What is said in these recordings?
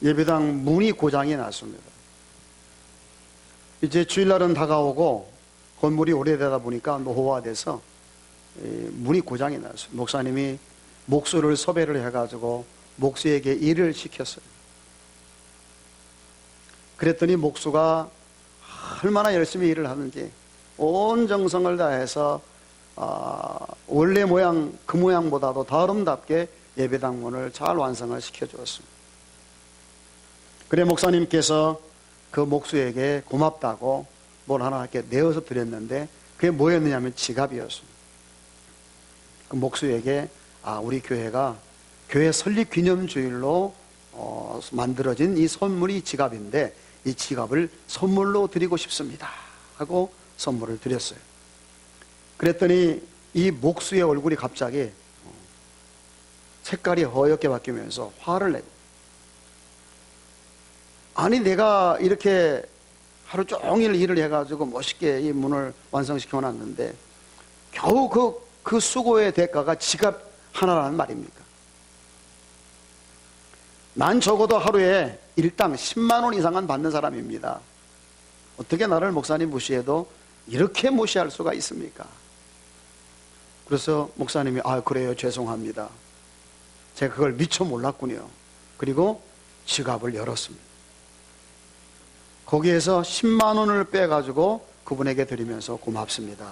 예배당 문이 고장이 났습니다. 이제 주일날은 다가오고 건물이 오래되다 보니까 노후화돼서 문이 고장이 났어요. 목사님이 목수를 섭외를 해가지고 목수에게 일을 시켰어요. 그랬더니 목수가 얼마나 열심히 일을 하는지 온 정성을 다해서 원래 모양 그 모양보다도 더 아름답게 예배당 문을 잘 완성을 시켜주었습니다. 그래 목사님께서 그 목수에게 고맙다고 뭘 하나 이렇게 내어서 드렸는데 그게 뭐였느냐면 지갑이었습니다. 그 목수에게 우리 교회가 교회 설립 기념주일로 만들어진 이 선물이 지갑인데 이 지갑을 선물로 드리고 싶습니다 하고 선물을 드렸어요. 그랬더니 이 목수의 얼굴이 갑자기 색깔이 허옇게 바뀌면서 화를 내고, 아니 내가 이렇게 하루 종일 일을 해가지고 멋있게 이 문을 완성시켜 놨는데 겨우 그 수고의 대가가 지갑 하나라는 말입니까? 난 적어도 하루에 일당 10만 원 이상은 받는 사람입니다. 어떻게 나를 목사님 무시해도 이렇게 무시할 수가 있습니까? 그래서 목사님이 그래요, 죄송합니다. 제가 그걸 미처 몰랐군요. 그리고 지갑을 열었습니다. 거기에서 10만 원을 빼가지고 그분에게 드리면서 고맙습니다.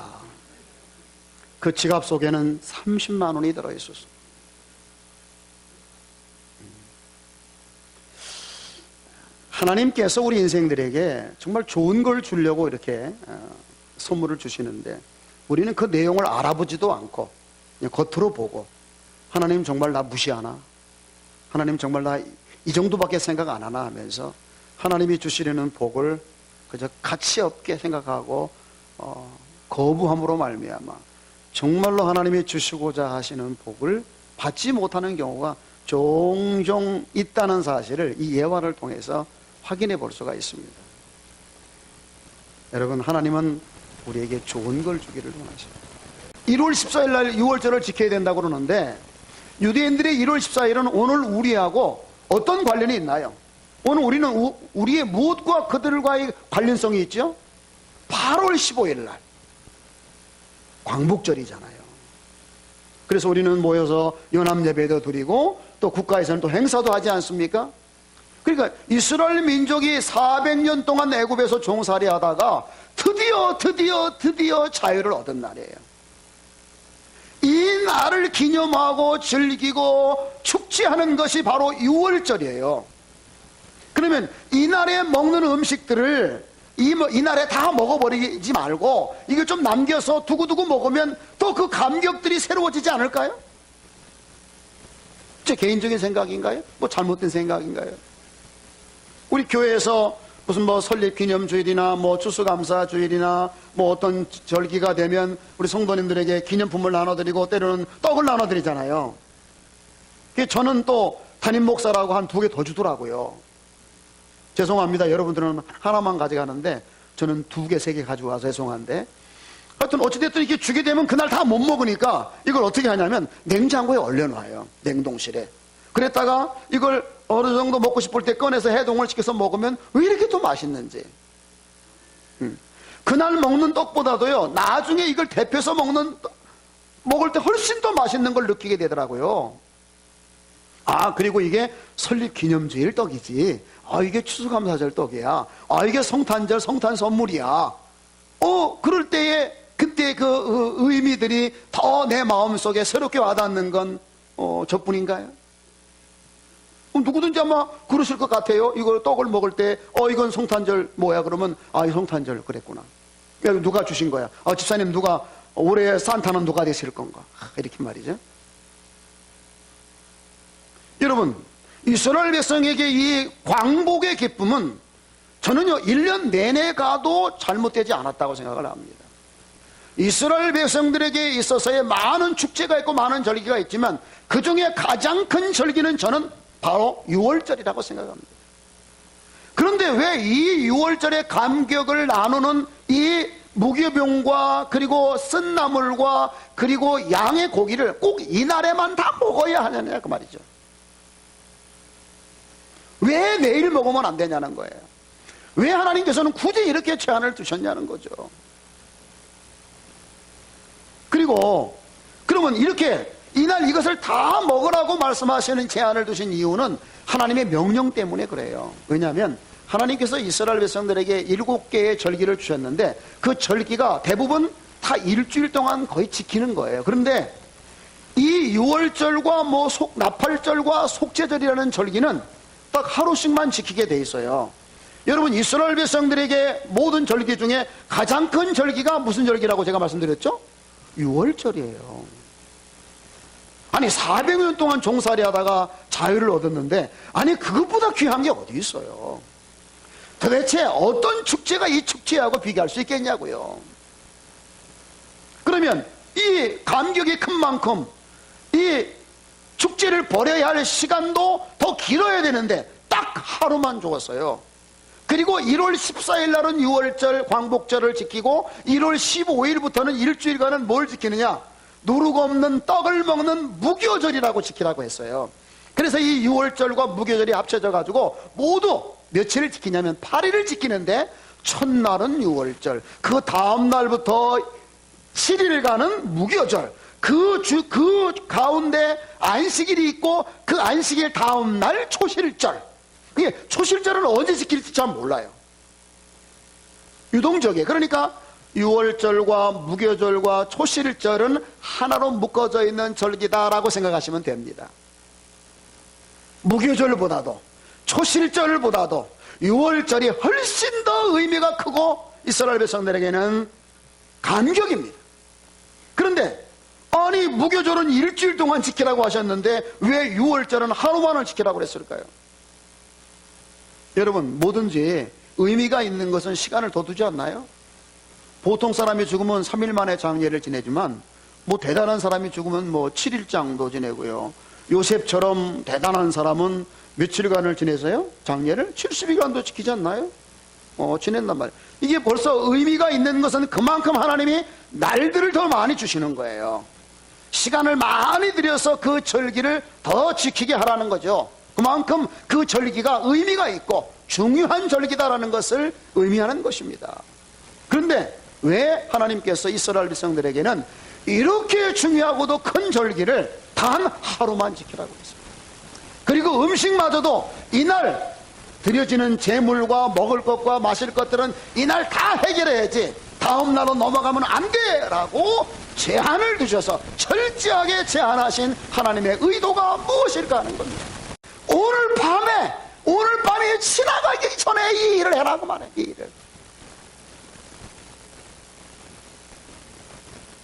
그 지갑 속에는 30만 원이 들어있었습니다. 하나님께서 우리 인생들에게 정말 좋은 걸 주려고 이렇게 선물을 주시는데 우리는 그 내용을 알아보지도 않고 그냥 겉으로 보고, 하나님 정말 나 무시하나? 하나님 정말 나 이 정도밖에 생각 안 하나 하면서 하나님이 주시려는 복을 그저 가치 없게 생각하고 거부함으로 말미암아 정말로 하나님이 주시고자 하시는 복을 받지 못하는 경우가 종종 있다는 사실을 이 예화를 통해서 확인해 볼 수가 있습니다. 여러분, 하나님은 우리에게 좋은 걸 주기를 원하십니다. 1월 14일 날 6월절을 지켜야 된다고 그러는데 유대인들의 1월 14일은 오늘 우리하고 어떤 관련이 있나요? 오늘 우리는 우리의 무엇과 그들과의 관련성이 있죠? 8월 15일 날 광복절이잖아요. 그래서 우리는 모여서 연합예배도 드리고 또 국가에서는 또 행사도 하지 않습니까? 그러니까 이스라엘 민족이 400년 동안 애굽에서 종살이 하다가 드디어 자유를 얻은 날이에요. 이 날을 기념하고 즐기고 축제하는 것이 바로 6월절이에요. 그러면 이 날에 먹는 음식들을 이 날에 다 먹어버리지 말고 이걸 좀 남겨서 두고두고 먹으면 또 그 감격들이 새로워지지 않을까요? 제 개인적인 생각인가요? 뭐 잘못된 생각인가요? 우리 교회에서 무슨 설립 기념주일이나 추수감사주일이나 어떤 절기가 되면 우리 성도님들에게 기념품을 나눠드리고 때로는 떡을 나눠드리잖아요. 저는 또 담임 목사라고 한 2개 더 주더라고요. 죄송합니다. 여러분들은 하나만 가져가는데 저는 2개, 3개 가지고 와서 죄송한데, 하여튼 어찌됐든 이렇게 주게 되면 그날 다 못 먹으니까 이걸 어떻게 하냐면 냉장고에 얼려놔요. 냉동실에. 그랬다가 이걸 어느 정도 먹고 싶을 때 꺼내서 해동을 시켜서 먹으면 왜 이렇게 또 맛있는지. 그날 먹는 떡보다도요, 나중에 이걸 데펴서 먹을 때 훨씬 더 맛있는 걸 느끼게 되더라고요. 그리고 이게 설립 기념주일 떡이지. 이게 추수감사절 떡이야. 이게 성탄절 성탄 선물이야. 그럴 때에 그때 그 의미들이 더 내 마음속에 새롭게 와닿는 건 저뿐인가요? 누구든지 아마 그러실 것 같아요. 이걸 떡을 먹을 때 이건 성탄절 뭐야? 그러면 이 성탄절 그랬구나. 누가 주신 거야? 집사님 누가 올해 산타는 누가 되실 건가? 이렇게 말이죠. 여러분, 이스라엘 백성에게 이 광복의 기쁨은 저는요 1년 내내 가도 잘못되지 않았다고 생각을 합니다. 이스라엘 백성들에게 있어서의 많은 축제가 있고 많은 절기가 있지만 그 중에 가장 큰 절기는 저는 바로 6월절이라고 생각합니다. 그런데 왜 이 6월절의 감격을 나누는 이 무교병과 그리고 쓴 나물과 그리고 양의 고기를 꼭 이 날에만 다 먹어야 하느냐 그 말이죠. 왜 내일 먹으면 안 되냐는 거예요. 왜 하나님께서는 굳이 이렇게 제한을 두셨냐는 거죠. 그리고 그러면 이렇게 이날 이것을 다 먹으라고 말씀하시는 제한을 두신 이유는 하나님의 명령 때문에 그래요. 왜냐하면 하나님께서 이스라엘 백성들에게 7개의 절기를 주셨는데 그 절기가 대부분 다 일주일 동안 거의 지키는 거예요. 그런데 이 유월절과 나팔절과 속죄절이라는 절기는 딱 하루씩만 지키게 돼 있어요. 여러분, 이스라엘 백성들에게 모든 절기 중에 가장 큰 절기가 무슨 절기라고 제가 말씀드렸죠? 유월절이에요. 아니 400년 동안 종살이 하다가 자유를 얻었는데, 아니 그것보다 귀한 게 어디 있어요? 도대체 어떤 축제가 이 축제하고 비교할 수 있겠냐고요. 그러면 이 감격이 큰 만큼 이 축제를 벌여야 할 시간도 더 길어야 되는데 딱 하루만 줬어요. 그리고 1월 14일 날은 유월절 광복절을 지키고 1월 15일부터는 일주일간은 뭘 지키느냐? 누룩 없는 떡을 먹는 무교절이라고 지키라고 했어요. 그래서 이 유월절과 무교절이 합쳐져 가지고 모두 며칠을 지키냐면 8일을 지키는데, 첫날은 유월절, 그 다음 날부터 7일간은 무교절, 그 가운데 안식일이 있고 그 안식일 다음 날 초실절. 이게 초실절은 언제 지킬지 잘 몰라요. 유동적이에요. 그러니까 유월절과 무교절과 초실절은 하나로 묶어져 있는 절기다라고 생각하시면 됩니다. 무교절보다도 초실절보다도 유월절이 훨씬 더 의미가 크고 이스라엘 백성들에게는 감격입니다. 그런데 아니 무교절은 일주일 동안 지키라고 하셨는데 왜 유월절은 하루만을 지키라고 그랬을까요? 여러분, 뭐든지 의미가 있는 것은 시간을 더 두지 않나요? 보통 사람이 죽으면 3일 만에 장례를 지내지만 대단한 사람이 죽으면 7일장도 지내고요. 요셉처럼 대단한 사람은 며칠간을 지내서요? 장례를 70일간도 지키지 않나요? 지낸단 말이에요. 이게 벌써 의미가 있는 것은 그만큼 하나님이 날들을 더 많이 주시는 거예요. 시간을 많이 들여서 그 절기를 더 지키게 하라는 거죠. 그만큼 그 절기가 의미가 있고 중요한 절기다라는 것을 의미하는 것입니다. 그런데 왜 하나님께서 이스라엘 백성들에게는 이렇게 중요하고도 큰 절기를 단 하루만 지키라고 했습니다. 그리고 음식마저도 이날 드려지는 제물과 먹을 것과 마실 것들은 이날 다 해결해야지 다음 날로 넘어가면 안 돼라고 제한을 두셔서 철저하게 제한하신 하나님의 의도가 무엇일까 하는 겁니다. 오늘 밤에 지나가기 전에 이 일을 해라고 말해. 이 일을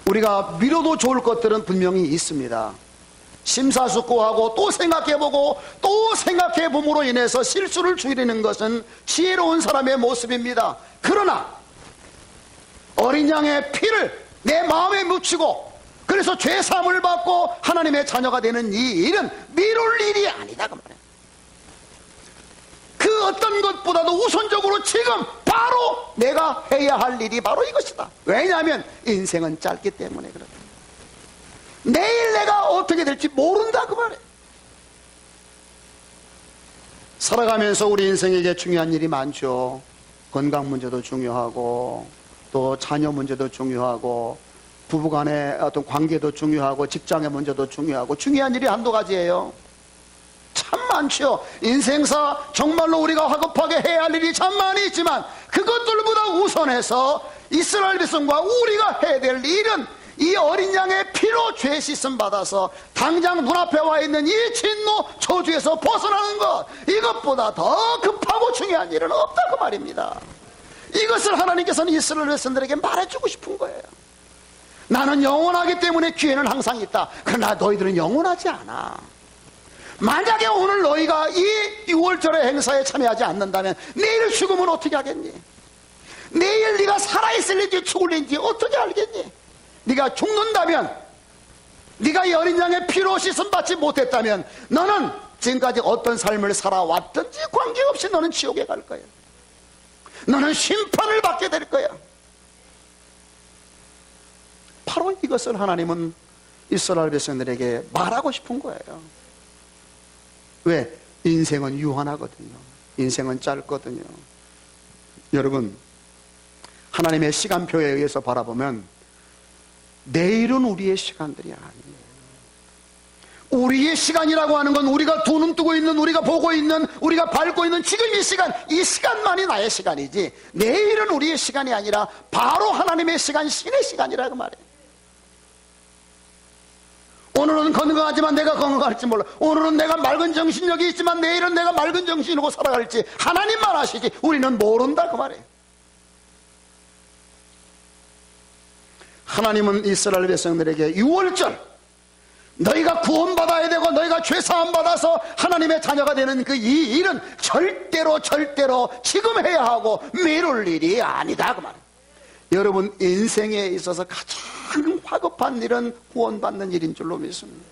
우리가 미뤄도 좋을 것들은 분명히 있습니다. 심사숙고하고 또 생각해보고 또 생각해봄으로 인해서 실수를 줄이는 것은 지혜로운 사람의 모습입니다. 그러나 어린 양의 피를 내 마음에 묻히고 그래서 죄사함을 받고 하나님의 자녀가 되는 이 일은 미룰 일이 아니다 그 말이에요. 그 어떤 것보다도 우선적으로 지금 바로 내가 해야 할 일이 바로 이것이다. 왜냐하면 인생은 짧기 때문에 그렇다. 내일 내가 어떻게 될지 모른다 그 말이에요. 살아가면서 우리 인생에게 중요한 일이 많죠. 건강 문제도 중요하고 또 자녀 문제도 중요하고 부부간의 어떤 관계도 중요하고 직장의 문제도 중요하고 중요한 일이 한두 가지예요. 참 많죠. 인생사 정말로 우리가 화급하게 해야 할 일이 참 많이 있지만 그것들보다 우선해서 이스라엘 백성과 우리가 해야 될 일은 이 어린 양의 피로 죄 씻음 받아서 당장 눈앞에 와 있는 이 진노 저주에서 벗어나는 것, 이것보다 더 급하고 중요한 일은 없다 그 말입니다. 이것을 하나님께서는 이스라엘 백성들에게 말해주고 싶은 거예요. 나는 영원하기 때문에 기회는 항상 있다. 그러나 너희들은 영원하지 않아. 만약에 오늘 너희가 이 6월절의 행사에 참여하지 않는다면 내일 죽으면 어떻게 하겠니? 내일 네가 살아있을는지 죽을는지 어떻게 알겠니? 네가 죽는다면, 네가 이 어린 양의 피로 씻음 받지 못했다면 너는 지금까지 어떤 삶을 살아왔든지 관계없이 너는 지옥에 갈 거야. 너는 심판을 받게 될 거야. 바로 이것을 하나님은 이스라엘 백성들에게 말하고 싶은 거예요. 왜? 인생은 유한하거든요. 인생은 짧거든요. 여러분, 하나님의 시간표에 의해서 바라보면 내일은 우리의 시간들이 아니에요. 우리의 시간이라고 하는 건 우리가 두 눈 뜨고 있는, 우리가 보고 있는, 우리가 밟고 있는 지금 이 시간만이 나의 시간이지, 내일은 우리의 시간이 아니라 바로 하나님의 시간, 신의 시간이라고 말해요. 오늘은 건강하지만 내가 건강할지 몰라. 오늘은 내가 맑은 정신력이 있지만 내일은 내가 맑은 정신으로 살아갈지 하나님만 아시지 우리는 모른다 그 말이에요. 하나님은 이스라엘 백성들에게 6월절, 너희가 구원받아야 되고 너희가 죄사함 받아서 하나님의 자녀가 되는 그 이 일은 절대로 지금 해야 하고 미룰 일이 아니다 그 말이에요. 여러분, 인생에 있어서 가장 화급한 일은 구원받는 일인 줄로 믿습니다.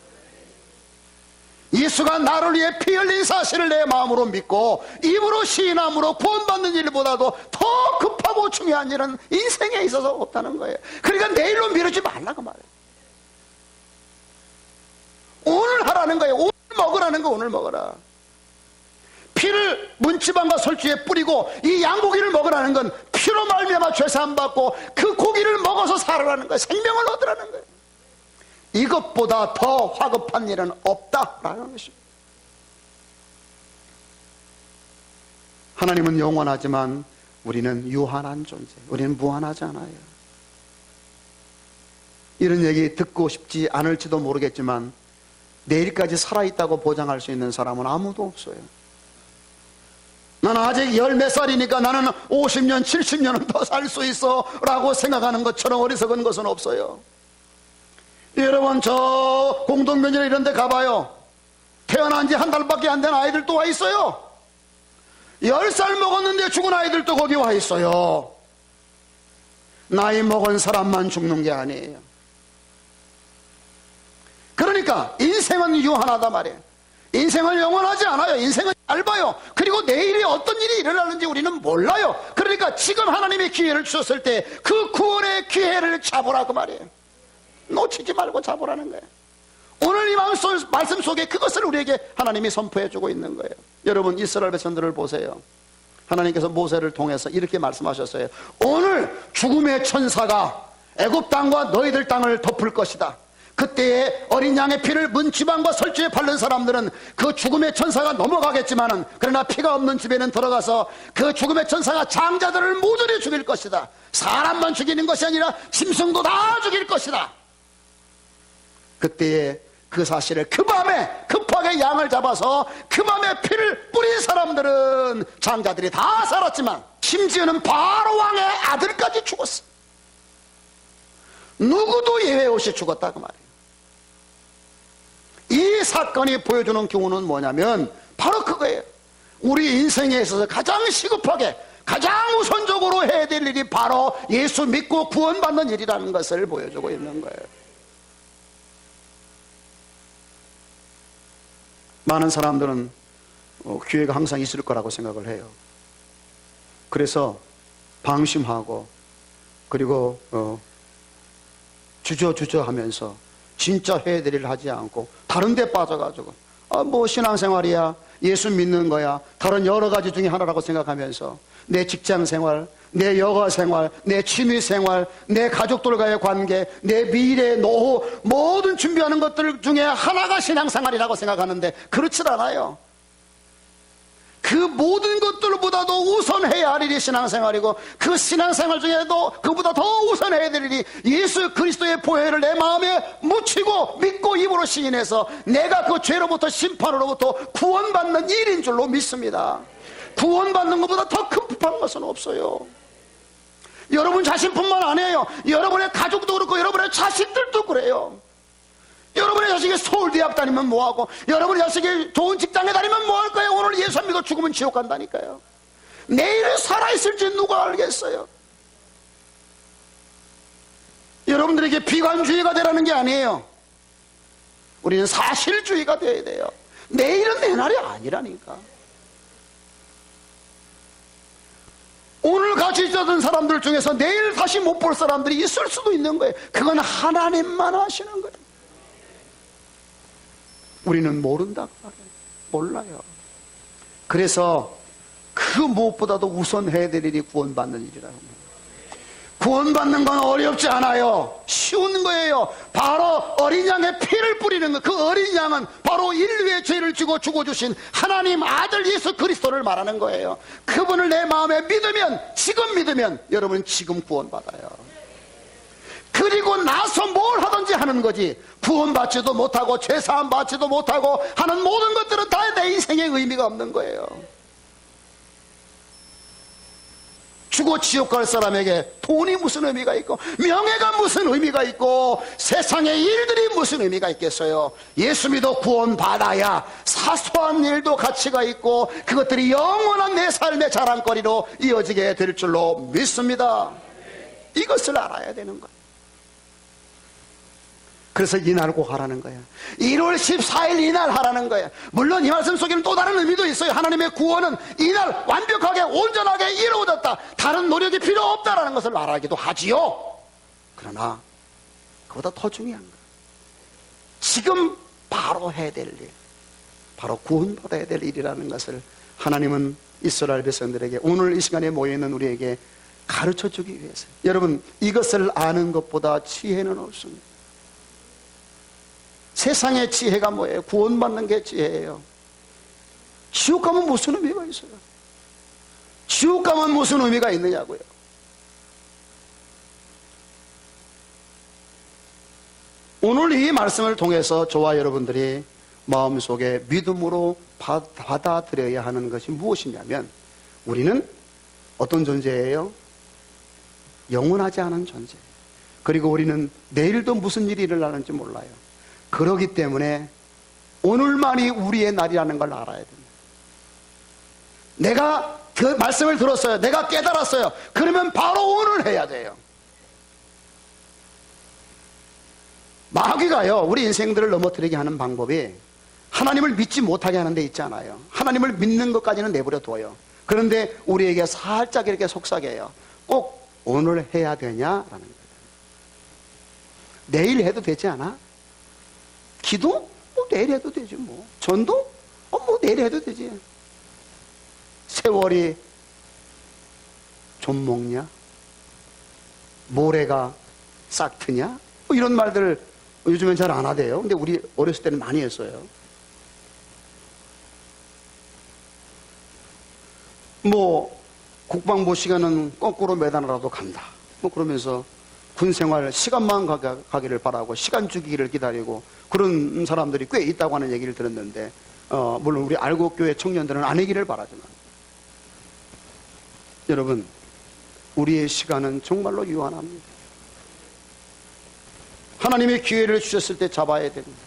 예수가 나를 위해 피 흘린 사실을 내 마음으로 믿고 입으로 시인함으로 구원받는 일보다도 더 급하고 중요한 일은 인생에 있어서 없다는 거예요. 그러니까 내일로 미루지 말라고 말해요. 오늘 하라는 거예요. 오늘 먹으라는 거. 오늘 먹어라. 피를 문지방과 설주에 뿌리고 이 양고기를 먹으라는 건 피로 말미암아 죄사함 받고 그 고기를 먹어서 살아라는 거예요. 생명을 얻으라는 거예요. 이것보다 더 화급한 일은 없다라는 것입니다. 하나님은 영원하지만 우리는 유한한 존재, 우리는 무한하지 않아요. 이런 얘기 듣고 싶지 않을지도 모르겠지만 내일까지 살아있다고 보장할 수 있는 사람은 아무도 없어요. 나는 아직 열 몇 살이니까 나는 50년, 70년은 더 살 수 있어 라고 생각하는 것처럼 어리석은 것은 없어요. 여러분, 저 공동묘지나 이런 데 가봐요. 태어난 지 한 달밖에 안 된 아이들도 와 있어요. 10살 먹었는데 죽은 아이들도 거기 와 있어요. 나이 먹은 사람만 죽는 게 아니에요. 그러니까 인생은 유한하다 말이에요. 인생은 영원하지 않아요. 인생은 짧아요. 그리고 내일이 어떤 일이 일어나는지 우리는 몰라요. 그러니까 지금 하나님의 기회를 주셨을 때 그 구원의 기회를 잡으라고 말이에요. 놓치지 말고 잡으라는 거예요. 오늘 이 말씀 속에 그것을 우리에게 하나님이 선포해 주고 있는 거예요. 여러분, 이스라엘 백성들을 보세요. 하나님께서 모세를 통해서 이렇게 말씀하셨어요. 오늘 죽음의 천사가 애굽 땅과 너희들 땅을 덮을 것이다. 그때에 어린 양의 피를 문지방과 설주에 바른 사람들은 그 죽음의 천사가 넘어가겠지만은, 그러나 피가 없는 집에는 들어가서 그 죽음의 천사가 장자들을 모조리 죽일 것이다. 사람만 죽이는 것이 아니라 짐승도 다 죽일 것이다. 그때에 그 사실을 그 밤에 급하게 양을 잡아서 그 밤에 피를 뿌린 사람들은 장자들이 다 살았지만 심지어는 바로 왕의 아들까지 죽었어. 누구도 예외 없이 죽었다 그 말이에요. 이 사건이 보여주는 교훈은 뭐냐면 바로 그거예요. 우리 인생에 있어서 가장 시급하게, 가장 우선적으로 해야 될 일이 바로 예수 믿고 구원받는 일이라는 것을 보여주고 있는 거예요. 많은 사람들은 기회가 항상 있을 거라고 생각을 해요. 그래서 방심하고 그리고 주저주저 하면서 진짜 해야 될 일을 하지 않고 다른 데 빠져가지고 뭐 신앙생활이야, 예수 믿는 거야, 다른 여러 가지 중에 하나라고 생각하면서 내 직장생활, 내 여가생활, 내 취미생활, 내 가족들과의 관계, 내 미래, 노후 모든 준비하는 것들 중에 하나가 신앙생활이라고 생각하는데 그렇지 않아요. 그 모든 것들보다도 우선해야 할 일이 신앙생활이고, 그 신앙생활 중에도 그보다 더 우선해야 될 일이 예수 그리스도의 보혈을 내 마음에 묻히고 믿고 입으로 시인해서 내가 그 죄로부터 심판으로부터 구원받는 일인 줄로 믿습니다. 구원받는 것보다 더 급한 것은 없어요. 여러분 자신뿐만 아니에요. 여러분의 가족도 그렇고 여러분의 자식들도 그래요. 여러분의 자식이 서울대학 다니면 뭐하고, 여러분의 자식이 좋은 직장에 다니면 뭐할 거예요? 오늘 예수 안 믿고 죽으면 지옥 간다니까요. 내일은 살아있을지 누가 알겠어요? 여러분들에게 비관주의가 되라는 게 아니에요. 우리는 사실주의가 돼야 돼요. 내일은 내 날이 아니라니까. 오늘 같이 있었던 사람들 중에서 내일 다시 못 볼 사람들이 있을 수도 있는 거예요. 그건 하나님만 하시는 거예요. 우리는 모른다고 말해요. 몰라요. 그래서 그 무엇보다도 우선해야 될 일이 구원받는 일이라고 합니다. 구원받는 건 어렵지 않아요. 쉬운 거예요. 바로 어린 양의 피를 뿌리는 것. 그 어린 양은 바로 인류의 죄를 지고 죽어주신 하나님 아들 예수 그리스도를 말하는 거예요. 그분을 내 마음에 믿으면, 지금 믿으면 여러분은 지금 구원받아요. 그리고 나서 뭘 하든지 하는 거지, 구원받지도 못하고 죄사함 받지도 못하고 하는 모든 것들은 다 내 인생에 의미가 없는 거예요. 죽어 지옥 갈 사람에게 돈이 무슨 의미가 있고 명예가 무슨 의미가 있고 세상의 일들이 무슨 의미가 있겠어요. 예수 믿어 구원받아야 사소한 일도 가치가 있고 그것들이 영원한 내 삶의 자랑거리로 이어지게 될 줄로 믿습니다. 이것을 알아야 되는 거예요. 그래서 이날 꼭 하라는 거예요. 1월 14일 이날 하라는 거예요. 물론 이 말씀 속에는 또 다른 의미도 있어요. 하나님의 구원은 이날 완벽하게 온전하게 이루어졌다, 다른 노력이 필요 없다라는 것을 말하기도 하지요. 그러나 그보다 더 중요한 거예요. 지금 바로 해야 될 일, 바로 구원받아야 될 일이라는 것을 하나님은 이스라엘 백성들에게, 오늘 이 시간에 모여있는 우리에게 가르쳐주기 위해서. 여러분, 이것을 아는 것보다 지혜는 없습니다. 세상의 지혜가 뭐예요? 구원받는 게 지혜예요. 지옥 가면 무슨 의미가 있어요? 지옥 가면 무슨 의미가 있느냐고요. 오늘 이 말씀을 통해서 저와 여러분들이 마음속에 믿음으로 받아들여야 하는 것이 무엇이냐면, 우리는 어떤 존재예요? 영원하지 않은 존재. 그리고 우리는 내일도 무슨 일이 일어나는지 몰라요. 그러기 때문에 오늘만이 우리의 날이라는 걸 알아야 됩니다. 내가 그 말씀을 들었어요. 내가 깨달았어요. 그러면 바로 오늘 해야 돼요. 마귀가요, 우리 인생들을 넘어뜨리게 하는 방법이 하나님을 믿지 못하게 하는 데 있잖아요. 하나님을 믿는 것까지는 내버려 둬요. 그런데 우리에게 살짝 이렇게 속삭여요. 꼭 오늘 해야 되냐라는 거예요. 내일 해도 되지 않아? 기도? 뭐 내일 해도 되지 뭐. 전도? 뭐 내일 해도 되지. 세월이 좀 먹냐? 모래가 싹 트냐? 뭐 이런 말들 요즘엔 잘 안 하대요. 근데 우리 어렸을 때는 많이 했어요. 뭐 국방부 시간은 거꾸로 매달아라도 간다, 뭐 그러면서 군생활 시간만 가기를 바라고 시간 주기를 기다리고 그런 사람들이 꽤 있다고 하는 얘기를 들었는데, 물론 우리 알곡교회 청년들은 안 하기를 바라지만, 여러분, 우리의 시간은 정말로 유한합니다. 하나님의 기회를 주셨을 때 잡아야 됩니다.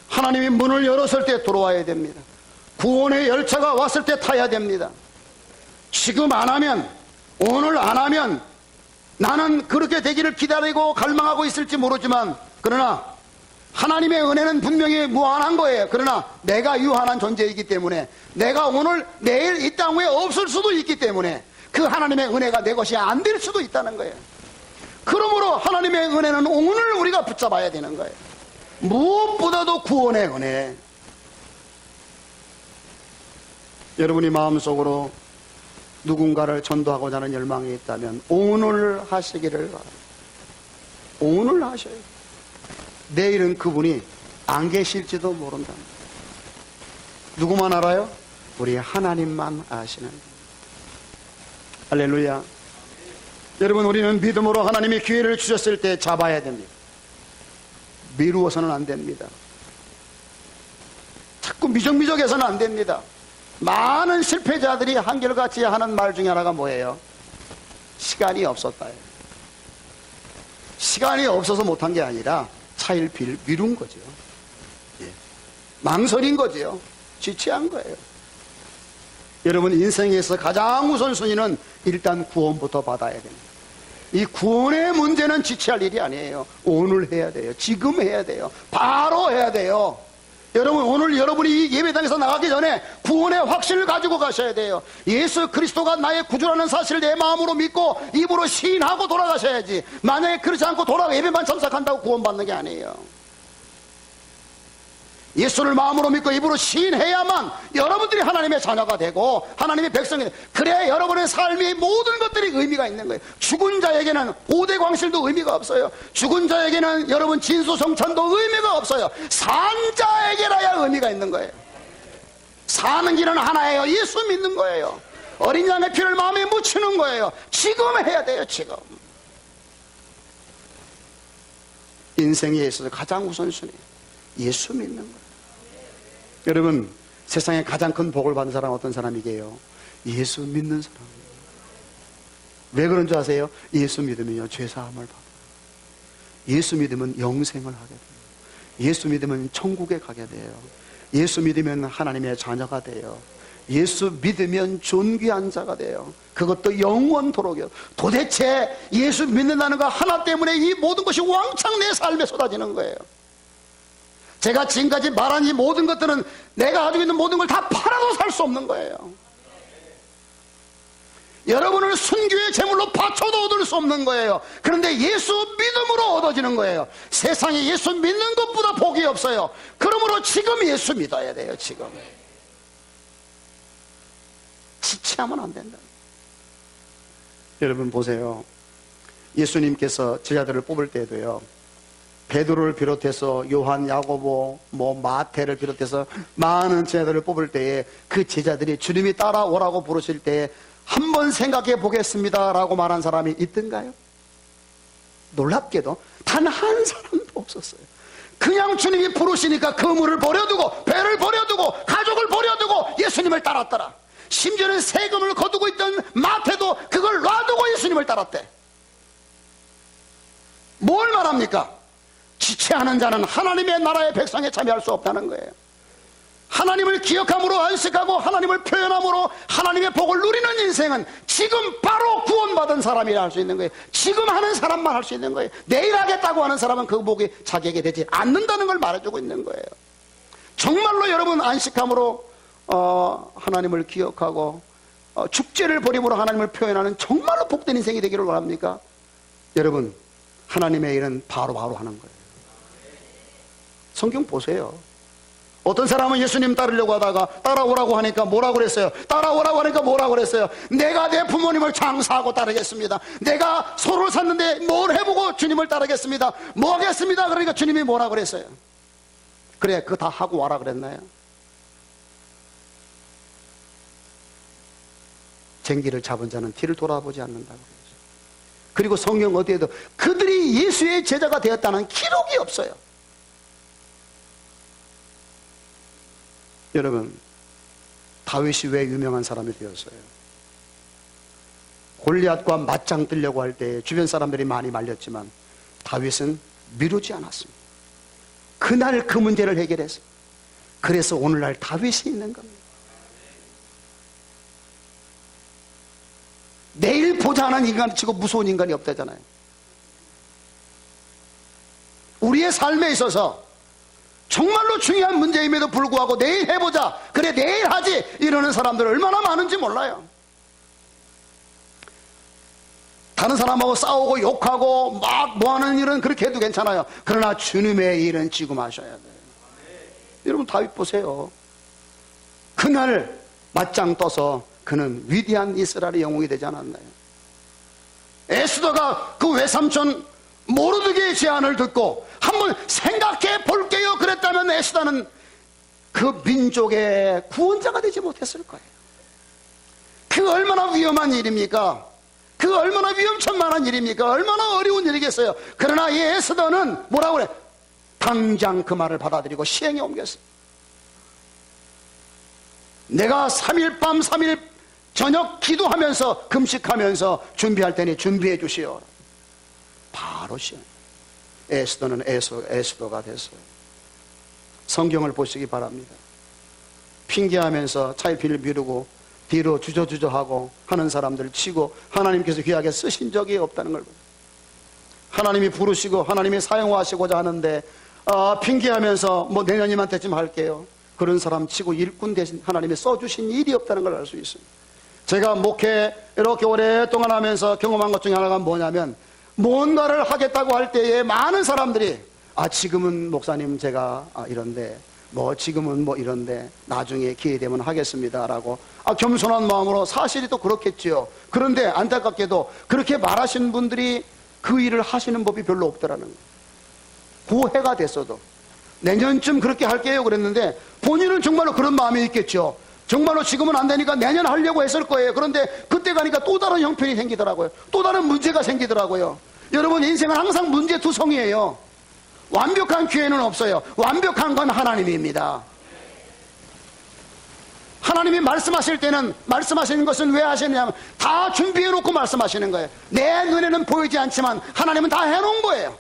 하나님이 문을 열었을 때 들어와야 됩니다. 구원의 열차가 왔을 때 타야 됩니다. 지금 안 하면, 오늘 안 하면 나는 그렇게 되기를 기다리고 갈망하고 있을지 모르지만, 그러나 하나님의 은혜는 분명히 무한한 거예요. 그러나 내가 유한한 존재이기 때문에, 내가 오늘 내일 이 땅 위에 없을 수도 있기 때문에 그 하나님의 은혜가 내 것이 안 될 수도 있다는 거예요. 그러므로 하나님의 은혜는 오늘 우리가 붙잡아야 되는 거예요. 무엇보다도 구원의 은혜. 여러분이 마음속으로 누군가를 전도하고자 하는 열망이 있다면 오늘 하시기를 바랍니다. 오늘 하셔요. 내일은 그분이 안 계실지도 모른다. 누구만 알아요? 우리 하나님만 아시는 거예요. 할렐루야. 여러분, 우리는 믿음으로 하나님이 기회를 주셨을 때 잡아야 됩니다. 미루어서는 안 됩니다. 자꾸 미적미적해서는 안 됩니다. 많은 실패자들이 한결같이 하는 말 중에 하나가 뭐예요? 시간이 없었다예요. 시간이 없어서 못한 게 아니라 차일피일 미룬 거죠. 예. 망설인 거죠. 지체한 거예요. 여러분, 인생에서 가장 우선순위는 일단 구원부터 받아야 됩니다. 이 구원의 문제는 지체할 일이 아니에요. 오늘 해야 돼요. 지금 해야 돼요. 바로 해야 돼요. 여러분, 오늘 여러분이 이 예배당에서 나가기 전에 구원의 확신을 가지고 가셔야 돼요. 예수 그리스도가 나의 구주라는 사실을 내 마음으로 믿고 입으로 시인하고 돌아가셔야지. 만약에 그렇지 않고 예배만 참석한다고 구원받는 게 아니에요. 예수를 마음으로 믿고 입으로 시인해야만 여러분들이 하나님의 자녀가 되고 하나님의 백성이 되고, 그래야 여러분의 삶의 모든 것들이 의미가 있는 거예요. 죽은 자에게는 오대광실도 의미가 없어요. 죽은 자에게는 여러분 진수성찬도 의미가 없어요. 산 자에게라야 의미가 있는 거예요. 사는 길은 하나예요. 예수 믿는 거예요. 어린 양의 피를 마음에 묻히는 거예요. 지금 해야 돼요. 지금 인생에 있어서 가장 우선순위 예수 믿는 거예요. 여러분, 세상에 가장 큰 복을 받은 사람은 어떤 사람이게요? 예수 믿는 사람이에요. 왜 그런 줄 아세요? 예수 믿으면요 죄사함을 받아요. 예수 믿으면 영생을 하게 돼요. 예수 믿으면 천국에 가게 돼요. 예수 믿으면 하나님의 자녀가 돼요. 예수 믿으면 존귀한 자가 돼요. 그것도 영원토록이요. 도대체 예수 믿는다는 거 하나 때문에 이 모든 것이 왕창 내 삶에 쏟아지는 거예요. 제가 지금까지 말한 이 모든 것들은 내가 가지고 있는 모든 걸 다 팔아도 살 수 없는 거예요. 여러분을 순교의 제물로 바쳐도 얻을 수 없는 거예요. 그런데 예수 믿음으로 얻어지는 거예요. 세상에 예수 믿는 것보다 복이 없어요. 그러므로 지금 예수 믿어야 돼요. 지금 지체하면 안 된다. 여러분 보세요. 예수님께서 제자들을 뽑을 때도요, 베드로를 비롯해서 요한, 야고보, 마태를 비롯해서 많은 제자들을 뽑을 때에 그 제자들이 주님이 따라오라고 부르실 때에 한번 생각해 보겠습니다 라고 말한 사람이 있던가요? 놀랍게도 단 한 사람도 없었어요. 그냥 주님이 부르시니까 그물을 버려두고 배를 버려두고 가족을 버려두고 예수님을 따랐더라. 심지어는 세금을 거두고 있던 마태도 그걸 놔두고 예수님을 따랐대. 뭘 말합니까? 지체하는 자는 하나님의 나라의 백성에 참여할 수 없다는 거예요. 하나님을 기억함으로 안식하고 하나님을 표현함으로 하나님의 복을 누리는 인생은 지금 바로 구원받은 사람이라 할 수 있는 거예요. 지금 하는 사람만 할 수 있는 거예요. 내일 하겠다고 하는 사람은 그 복이 자기에게 되지 않는다는 걸 말해주고 있는 거예요. 정말로 여러분 안식함으로 하나님을 기억하고 축제를 벌임으로 하나님을 표현하는 정말로 복된 인생이 되기를 원합니까? 여러분, 하나님의 일은 바로바로 하는 거예요. 성경 보세요. 어떤 사람은 예수님 따르려고 하다가 따라오라고 하니까 뭐라고 그랬어요? 따라오라고 하니까 뭐라고 그랬어요? 내가 내 부모님을 장사하고 따르겠습니다. 내가 소를 샀는데 뭘 해보고 주님을 따르겠습니다. 뭐 하겠습니다. 그러니까 주님이 뭐라고 그랬어요? 그래, 그거 다 하고 와라 그랬나요? 쟁기를 잡은 자는 뒤를 돌아보지 않는다고 그랬어요. 그리고 성경 어디에도 그들이 예수의 제자가 되었다는 기록이 없어요. 여러분, 다윗이 왜 유명한 사람이 되었어요? 골리앗과 맞짱 뜨려고 할 때 주변 사람들이 많이 말렸지만 다윗은 미루지 않았습니다. 그날 그 문제를 해결했어요. 그래서 오늘날 다윗이 있는 겁니다. 내일 보자 하는 인간 치고 무서운 인간이 없다잖아요. 우리의 삶에 있어서 정말로 중요한 문제임에도 불구하고 내일 해보자, 그래 내일 하지, 이러는 사람들 얼마나 많은지 몰라요. 다른 사람하고 싸우고 욕하고 막 뭐하는 일은 그렇게 해도 괜찮아요. 그러나 주님의 일은 지금 하셔야 돼요. 여러분 다윗 보세요. 그날 맞짱 떠서 그는 위대한 이스라엘의 영웅이 되지 않았나요? 에스더가 그 외삼촌 모르드게의 제안을 듣고 한번 생각해 볼게요 그랬다면 에스더는 그 민족의 구원자가 되지 못했을 거예요. 그 얼마나 위험한 일입니까? 그 얼마나 위험천만한 일입니까? 얼마나 어려운 일이겠어요. 그러나 이 에스더는 뭐라고 그래? 당장 그 말을 받아들이고 시행에 옮겼어. 내가 3일 밤 3일 저녁 기도하면서 금식하면서 준비할 테니 준비해 주시오. 바로 시행. 에스더는 에스더가 됐어요. 성경을 보시기 바랍니다. 핑계하면서 차일피를 미루고 뒤로 주저주저하고 하는 사람들 치고 하나님께서 귀하게 쓰신 적이 없다는 걸 봐요. 하나님이 부르시고 하나님이 사용하시고자 하는데 핑계하면서 뭐 내년이만 때쯤 할게요. 그런 사람 치고 일꾼 대신 하나님이 써주신 일이 없다는 걸 알 수 있습니다. 제가 목회 이렇게 오랫동안 하면서 경험한 것 중에 하나가 뭐냐면 뭔가를 하겠다고 할 때에 많은 사람들이 지금은 목사님 제가 이런데 뭐 지금은 뭐 이런데 나중에 기회 되면 하겠습니다라고 겸손한 마음으로, 사실이 또 그렇겠지요. 그런데 안타깝게도 그렇게 말하시는 분들이 그 일을 하시는 법이 별로 없더라는 거예요. 고해가 됐어도 내년쯤 그렇게 할게요 그랬는데 본인은 정말로 그런 마음이 있겠죠. 정말로 지금은 안 되니까 내년 하려고 했을 거예요. 그런데 그때 가니까 또 다른 형편이 생기더라고요. 또 다른 문제가 생기더라고요. 여러분, 인생은 항상 문제투성이에요. 완벽한 기회는 없어요. 완벽한 건 하나님입니다. 하나님이 말씀하실 때는 말씀하시는 것은 왜 하시느냐면 다 준비해 놓고 말씀하시는 거예요. 내 눈에는 보이지 않지만 하나님은 다 해놓은 거예요.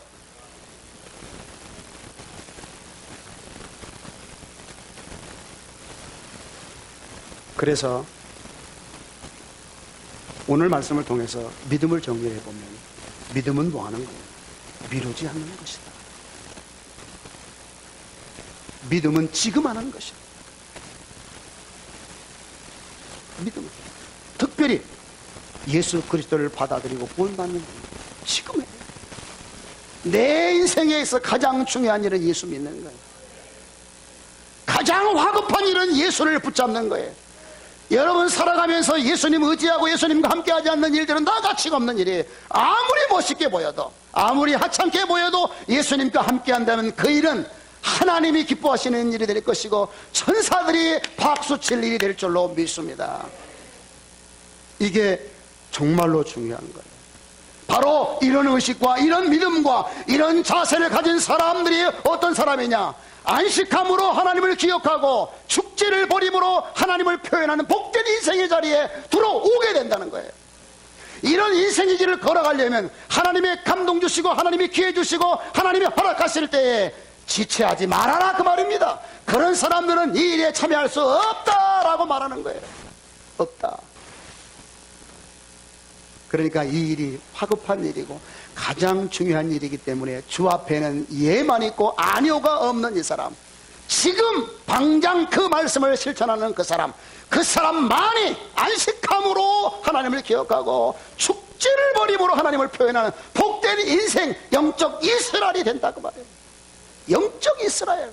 그래서 오늘 말씀을 통해서 믿음을 정리해 보면, 믿음은 뭐 하는 거예요? 미루지 않는 것이다. 믿음은 지금 하는 것이다. 믿음은 특별히 예수 그리스도를 받아들이고 구원받는 지금 해요. 내 인생에서 가장 중요한 일은 예수 믿는 거예요. 가장 화급한 일은 예수를 붙잡는 거예요. 여러분, 살아가면서 예수님 의지하고 예수님과 함께하지 않는 일들은 다 가치가 없는 일이에요. 아무리 멋있게 보여도, 아무리 하찮게 보여도 예수님과 함께한다면 그 일은 하나님이 기뻐하시는 일이 될 것이고 천사들이 박수칠 일이 될 줄로 믿습니다. 이게 정말로 중요한 거예요. 바로 이런 의식과 이런 믿음과 이런 자세를 가진 사람들이 어떤 사람이냐? 안식함으로 하나님을 기억하고 축제를 벌임으로 하나님을 표현하는 복된 인생의 자리에 들어오게 된다는 거예요. 이런 인생의 길을 걸어가려면 하나님의 감동 주시고 하나님이 기회 주시고 하나님이 허락하실 때에 지체하지 말아라, 그 말입니다. 그런 사람들은 이 일에 참여할 수 없다라고 말하는 거예요. 없다. 그러니까 이 일이 화급한 일이고 가장 중요한 일이기 때문에 주 앞에는 예만 있고 아니오가 없는 이 사람, 지금 당장 그 말씀을 실천하는 그 사람만이 안식함으로 하나님을 기억하고 축제를 벌임으로 하나님을 표현하는 복된 인생, 영적 이스라엘이 된다고 말해요. 영적 이스라엘.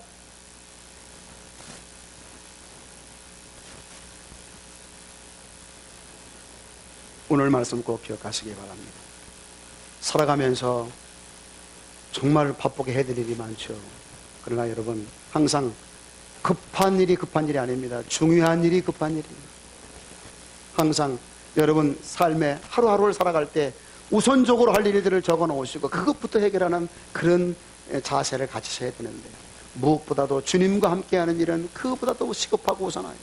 오늘 말씀 꼭 기억하시기 바랍니다. 살아가면서 정말 바쁘게 해드릴 일이 많죠. 그러나 여러분, 항상 급한 일이 아닙니다. 중요한 일이 급한 일입니다. 항상 여러분 삶의 하루하루를 살아갈 때 우선적으로 할 일들을 적어 놓으시고 그것부터 해결하는 그런 자세를 가지셔야 되는데, 무엇보다도 주님과 함께하는 일은 그것보다도 시급하고 우선해요.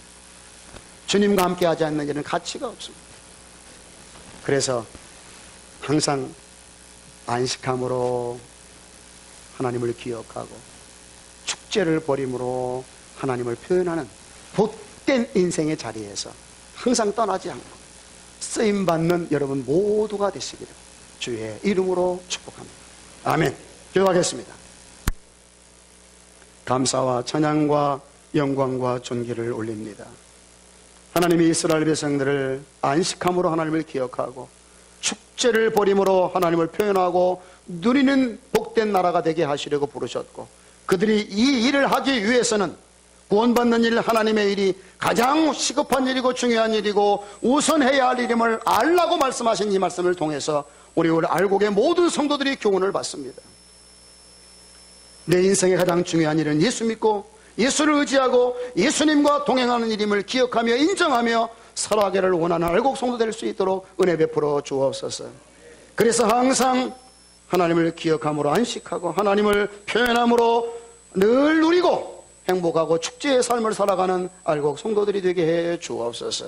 주님과 함께하지 않는 일은 가치가 없습니다. 그래서 항상 안식함으로 하나님을 기억하고 축제를 벌임으로 하나님을 표현하는 복된 인생의 자리에서 항상 떠나지 않고 쓰임받는 여러분 모두가 되시기를 주의 이름으로 축복합니다. 아멘. 기도하겠습니다. 감사와 찬양과 영광과 존귀를 올립니다. 하나님이 이스라엘 백성들을 안식함으로 하나님을 기억하고 축제를 벌임으로 하나님을 표현하고 누리는 복된 나라가 되게 하시려고 부르셨고, 그들이 이 일을 하기 위해서는 구원받는 일, 하나님의 일이 가장 시급한 일이고 중요한 일이고 우선해야 할 일임을 알라고 말씀하신 이 말씀을 통해서 우리 알곡의 모든 성도들이 교훈을 받습니다. 내 인생의 가장 중요한 일은 예수 믿고 예수를 의지하고 예수님과 동행하는 일임을 기억하며 인정하며 살아가기를 원하는 알곡 성도 될 수 있도록 은혜 베풀어 주옵소서. 그래서 항상 하나님을 기억함으로 안식하고 하나님을 표현함으로 늘 누리고 행복하고 축제의 삶을 살아가는 알곡 성도들이 되게 해 주옵소서.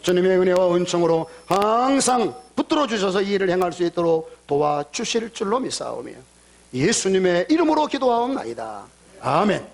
주님의 은혜와 은총으로 항상 붙들어 주셔서 이 일을 행할 수 있도록 도와주실 줄로 믿사오며 예수님의 이름으로 기도하옵나이다. 아멘.